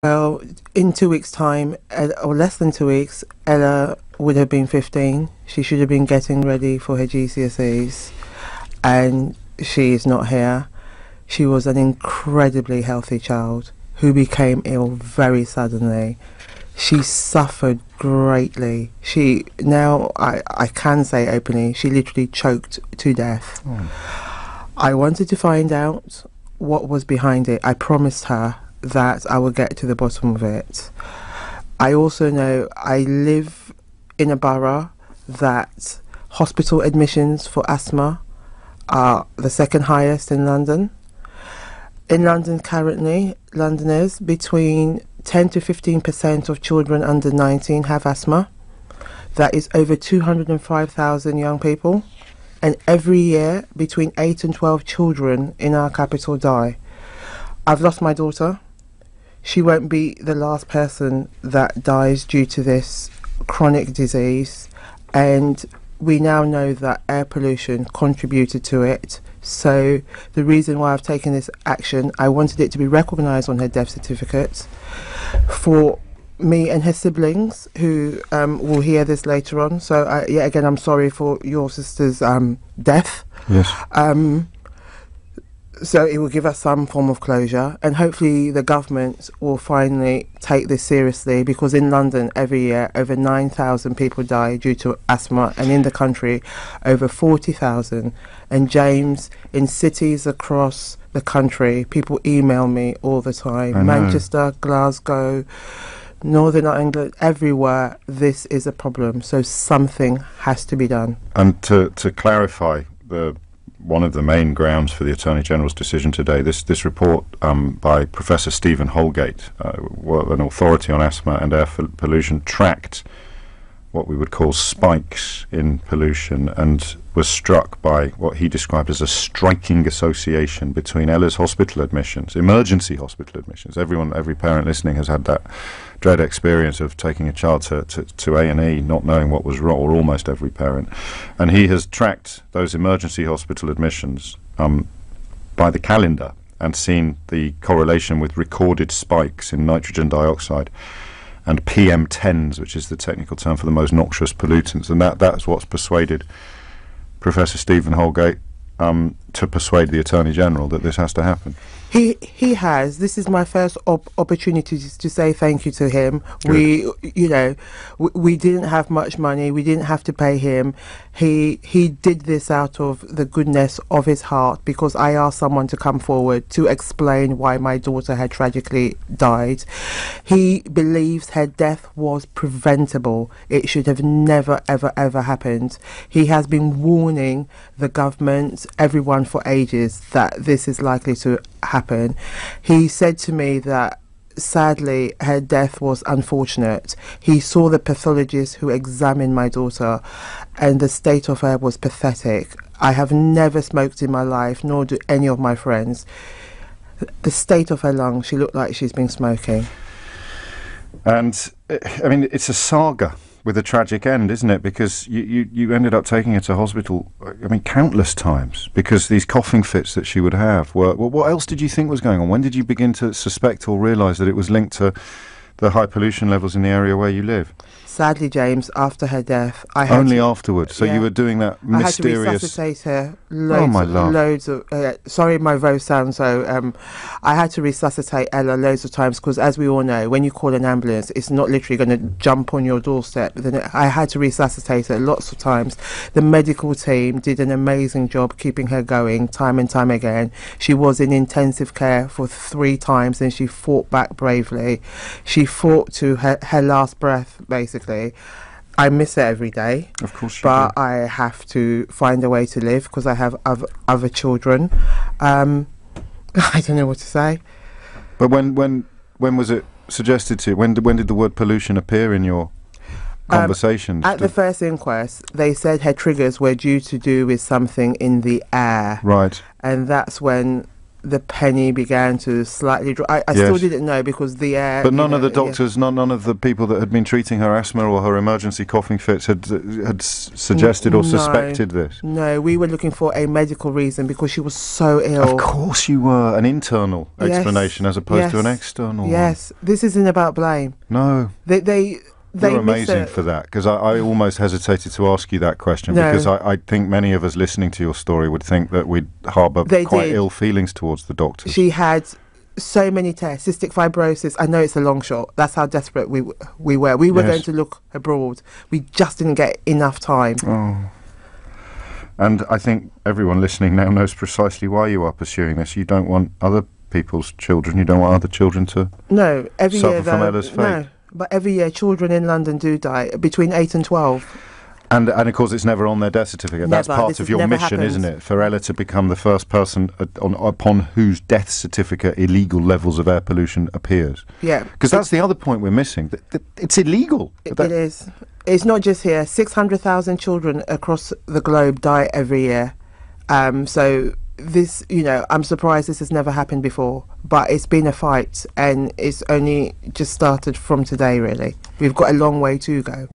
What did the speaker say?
Well, in 2 weeks' time, or less than 2 weeks, Ella would have been 15. She should have been getting ready for her GCSEs, and she is not here. She was an incredibly healthy child who became ill very suddenly. She suffered greatly. I can say openly, she literally choked to death. I wanted to find out what was behind it. I promised her that I would get to the bottom of it. I also know I live in a borough that hospital admissions for asthma are the second highest in London. In London currently, Londoners, between 10 to 15% of children under 19 have asthma. That is over 205,000 young people. And every year, between 8 and 12 children in our capital die. I've lost my daughter. She won't be the last person that dies due to this chronic disease. And we now know that air pollution contributed to it. So the reason why I've taken this action, I wanted it to be recognised on her death certificate for me and her siblings who will hear this later on. So yet again, I'm sorry for your sister's death. Yes. So it will give us some form of closure, and hopefully the government will finally take this seriously, because in London every year over 9,000 people die due to asthma, and in the country over 40,000. And James, in cities across the country, people email me all the time. Manchester, Glasgow, Northern England, everywhere this is a problem. So something has to be done. And to clarify, one of the main grounds for the Attorney General's decision today, this report by Professor Stephen Holgate, an authority on asthma and air pollution, tracked what we would call spikes in pollution and was struck by what he described as a striking association between Ella's hospital admissions, emergency hospital admissions. Every parent listening has had that dread experience of taking a child to A&E not knowing what was wrong, or almost every parent. And he has tracked those emergency hospital admissions by the calendar and seen the correlation with recorded spikes in nitrogen dioxide and PM10s, which is the technical term for the most noxious pollutants. And that's what's persuaded Professor Stephen Holgate to persuade the Attorney General that this has to happen. He has. This is my first opportunity to say thank you to him. Good. We didn't have much money. We didn't have to pay him. He did this out of the goodness of his heart, because I asked someone to come forward to explain why my daughter had tragically died. He believes her death was preventable. It should have never, ever, ever happened. He has been warning the government, everyone for ages, that this is likely to happen. He said to me that sadly her death was unfortunate. He saw the pathologist who examined my daughter, and the state of her was pathetic. I have never smoked in my life, nor do any of my friends. The state of her lungs, she looked like she's been smoking. And I mean, it's a saga with a tragic end, isn't it? Because you ended up taking her to hospital, I mean, countless times, because these coughing fits that she would have were... Well, what else did you think was going on? When did you begin to suspect or realise that it was linked to the high pollution levels in the area where you live? Sadly, James, after her death, I had only afterwards. So you were doing that mysterious... I had to resuscitate her. Loads of sorry, my voice sounds so... I had to resuscitate Ella loads of times, because as we all know, when you call an ambulance, it's not literally going to jump on your doorstep. Then I had to resuscitate her lots of times. The medical team did an amazing job keeping her going time and time again. She was in intensive care for 3 times, and she fought back bravely. She fought to her last breath, basically. I miss her every day. Of course you but do. I have to find a way to live, because I have other children. I don't know what to say. But when was it suggested to you? When did the word pollution appear in your conversations? At the first inquest, they said her triggers were due to do with something in the air. Right. And that's when the penny began to slightly drop. I still Yes. didn't know because the air. But none of the doctors, none of the people that had been treating her asthma or her emergency coughing fits had suggested or No. suspected this. No, we were looking for a medical reason because she was so ill. Of course you were. An internal Yes. explanation as opposed to an Yes. external one. Yes, this isn't about blame. No. They You're miss amazing it. for that, because I almost hesitated to ask you that question, No. because I think many of us listening to your story would think that we'd harbour They quite did. ill feelings towards the doctors. She had so many tests, cystic fibrosis. I know it's a long shot. That's how desperate we were. We were Yes. going to look abroad. We just didn't get enough time. Oh. And I think everyone listening now knows precisely why you are pursuing this. You don't want other people's children. You don't want other children to... No, every Suffer year from though. Ella's fate. No, but every year children in London do die between 8 and 12. And of course, it's never on their death certificate. That's Never. part This of has your never mission, happened. isn't it? For Ella to become the first person upon whose death certificate illegal levels of air pollution appears. Yeah. Because that's the other point we're missing. It's illegal. It is. It's not just here. 600,000 children across the globe die every year. So this, I'm surprised this has never happened before. But it's been a fight, and it's only just started from today, really. We've got a long way to go.